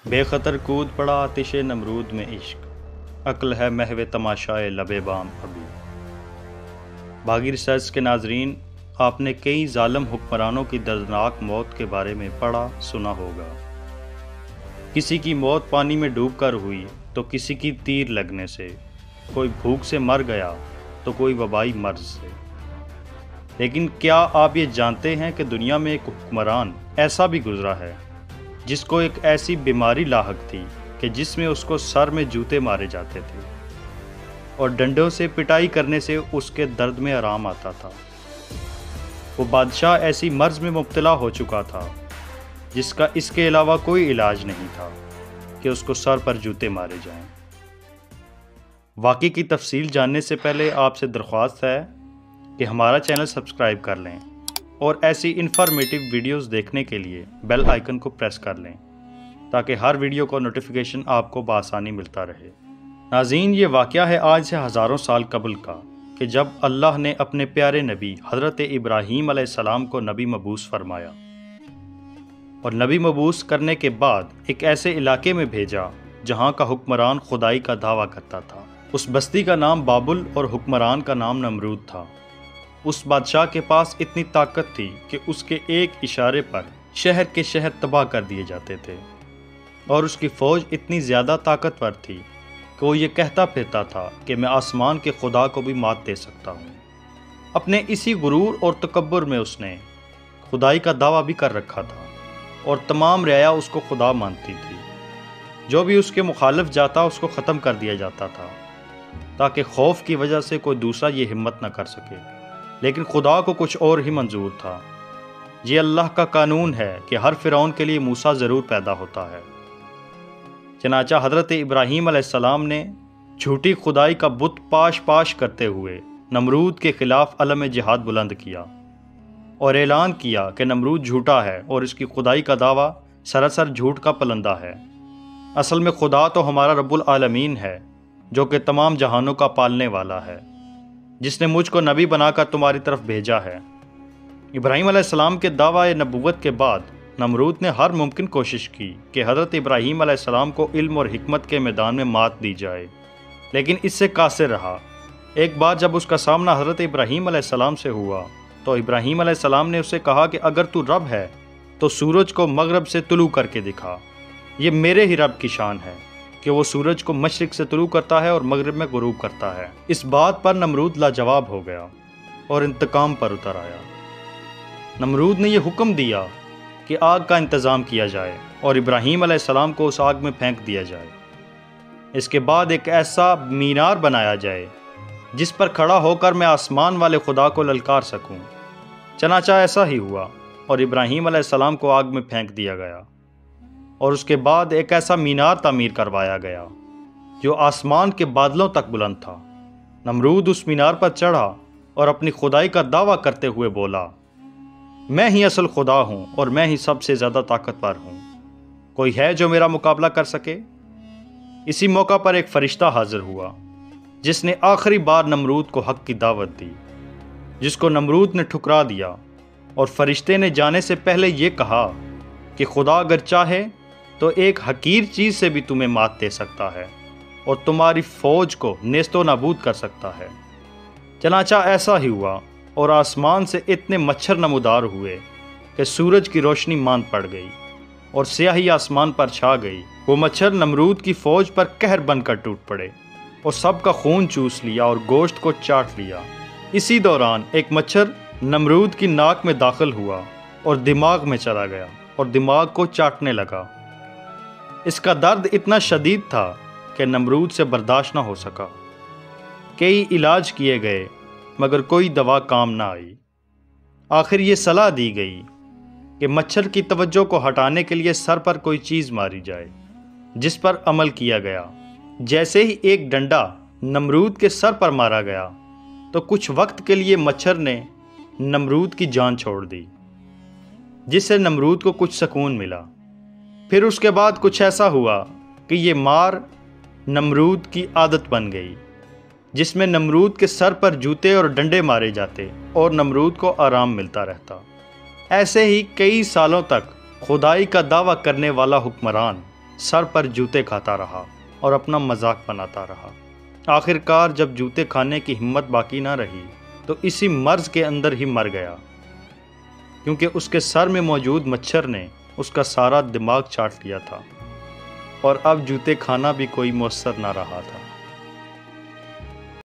بے خطر کود پڑا آتش نمرود میں عشق، عقل ہے محو تماشائے لب بام ابھی۔ باغی ریسرچ کے ناظرین، آپ نے کئی ظالم حکمرانوں کی دردناک موت کے بارے میں پڑھا سنا ہوگا۔ کسی کی موت پانی میں ڈوب کر ہوئی تو کسی کی تیر لگنے سے، کوئی بھوک سے مر گیا تو کوئی وبائی مرض سے۔ لیکن کیا آپ یہ جانتے ہیں کہ دنیا میں ایک حکمران ایسا بھی گزرا ہے جس کو ایک ایسی بیماری لاحق تھی کہ جس میں اس کو سر میں جوتے مارے جاتے تھے اور ڈنڈوں سے پٹائی کرنے سے اس کے درد میں آرام آتا تھا۔ وہ بادشاہ ایسی مرض میں مبتلا ہو چکا تھا جس کا اس کے علاوہ کوئی علاج نہیں تھا کہ اس کو سر پر جوتے مارے جائیں۔ واقعے کی تفصیل جاننے سے پہلے آپ سے درخواست ہے کہ ہمارا چینل سبسکرائب کر لیں اور ایسی انفارمیٹیو ویڈیوز دیکھنے کے لیے بیل آئیکن کو پریس کر لیں تاکہ ہر ویڈیو کا نوٹیفیکیشن آپ کو بآسانی ملتا رہے۔ ناظرین، یہ واقعہ ہے آج سے ہزاروں سال قبل کا کہ جب اللہ نے اپنے پیارے نبی حضرت ابراہیم علیہ السلام کو نبی مبعوث فرمایا اور نبی مبعوث کرنے کے بعد ایک ایسے علاقے میں بھیجا جہاں کا حکمران خدائی کا دعویٰ کرتا تھا۔ اس بستی کا نام بابل اور حکمران کا نام نمرود تھا۔ اس بادشاہ کے پاس اتنی طاقت تھی کہ اس کے ایک اشارے پر شہر کے شہر تباہ کر دیے جاتے تھے، اور اس کی فوج اتنی زیادہ طاقتور تھی کہ وہ یہ کہتا پھرتا تھا کہ میں آسمان کے خدا کو بھی مات دے سکتا ہوں۔ اپنے اسی غرور اور تکبر میں اس نے خدائی کا دعویٰ بھی کر رکھا تھا اور تمام رعایا اس کو خدا مانتی تھی۔ جو بھی اس کے مخالف جاتا اس کو ختم کر دیا جاتا تھا تاکہ خوف کی وجہ سے کوئی دوسرا یہ ہمت نہ کر سکے۔ لیکن خدا کو کچھ اور ہی منظور تھا۔ یہ اللہ کا قانون ہے کہ ہر فرعون کے لیے موسیٰ ضرور پیدا ہوتا ہے۔ چنانچہ حضرت ابراہیم علیہ السلام نے جھوٹی خدائی کا بت پاش کرتے ہوئے نمرود کے خلاف علم جہاد بلند کیا اور اعلان کیا کہ نمرود جھوٹا ہے اور اس کی خدائی کا دعویٰ سراسر جھوٹ کا پلندہ ہے۔ اصل میں خدا تو ہمارا رب العالمین ہے جو کہ تمام جہانوں کا پالنے والا ہے، جس نے مجھ کو نبی بنا کر تمہاری طرف بھیجا ہے۔ ابراہیم علیہ السلام کے دعویٰ نبوت کے بعد نمرود نے ہر ممکن کوشش کی کہ حضرت ابراہیم علیہ السلام کو علم اور حکمت کے میدان میں مات دی جائے، لیکن اس سے قاصر رہا۔ ایک بار جب اس کا سامنا حضرت ابراہیم علیہ السلام سے ہوا تو ابراہیم علیہ السلام نے اسے کہا کہ اگر تو رب ہے تو سورج کو مغرب سے طلوع کر کے دکھا۔ یہ میرے ہی رب کی شان ہے کہ وہ سورج کو مشرق سے طلوع کرتا ہے اور مغرب میں غروب کرتا ہے۔ اس بات پر نمرود لاجواب ہو گیا اور انتقام پر اتر آیا۔ نمرود نے یہ حکم دیا کہ آگ کا انتظام کیا جائے اور ابراہیم علیہ السلام کو اس آگ میں پھینک دیا جائے۔ اس کے بعد ایک ایسا مینار بنایا جائے جس پر کھڑا ہو کر میں آسمان والے خدا کو للکار سکوں۔ چنانچہ ایسا ہی ہوا اور ابراہیم علیہ السلام کو آگ میں پھینک دیا گیا، اور اس کے بعد ایک ایسا مینار تعمیر کروایا گیا جو آسمان کے بادلوں تک بلند تھا۔ نمرود اس مینار پر چڑھا اور اپنی خدائی کا دعویٰ کرتے ہوئے بولا، میں ہی اصل خدا ہوں اور میں ہی سب سے زیادہ طاقتور ہوں، کوئی ہے جو میرا مقابلہ کر سکے؟ اسی موقع پر ایک فرشتہ حاضر ہوا جس نے آخری بار نمرود کو حق کی دعوت دی، جس کو نمرود نے ٹھکرا دیا، اور فرشتے نے جانے سے پہلے یہ کہا کہ خدا اگر چاہے تو ایک حقیر چیز سے بھی تمہیں مات دے سکتا ہے اور تمہاری فوج کو نیست و نابود کر سکتا ہے۔ چنانچہ ایسا ہی ہوا اور آسمان سے اتنے مچھر نمودار ہوئے کہ سورج کی روشنی ماند پڑ گئی اور سیاہی آسمان پر چھا گئی۔ وہ مچھر نمرود کی فوج پر قہر بن کر ٹوٹ پڑے اور سب کا خون چوس لیا اور گوشت کو چاٹ لیا۔ اسی دوران ایک مچھر نمرود کی ناک میں داخل ہوا اور دماغ میں چلا گیا اور دماغ کو چاٹنے لگا۔ اس کا درد اتنا شدید تھا کہ نمرود سے برداشت نہ ہو سکا۔ کئی علاج کیے گئے مگر کوئی دوا کام نہ آئی۔ آخر یہ صلاح دی گئی کہ مچھر کی توجہ کو ہٹانے کے لیے سر پر کوئی چیز ماری جائے، جس پر عمل کیا گیا۔ جیسے ہی ایک ڈنڈا نمرود کے سر پر مارا گیا تو کچھ وقت کے لیے مچھر نے نمرود کی جان چھوڑ دی، جس سے نمرود کو کچھ سکون ملا۔ پھر اس کے بعد کچھ ایسا ہوا کہ یہ مار نمرود کی عادت بن گئی، جس میں نمرود کے سر پر جوتے اور ڈنڈے مارے جاتے اور نمرود کو آرام ملتا رہتا۔ ایسے ہی کئی سالوں تک خدائی کا دعویٰ کرنے والا حکمران سر پر جوتے کھاتا رہا اور اپنا مذاق بناتا رہا۔ آخر کار جب جوتے کھانے کی ہمت باقی نہ رہی تو اسی مرض کے اندر ہی مر گیا، کیونکہ اس کے سر میں موجود مچھر نے اس کا سارا دماغ چاٹ لیا تھا اور اب جوتے کھانا بھی کوئی میسر نہ رہا تھا۔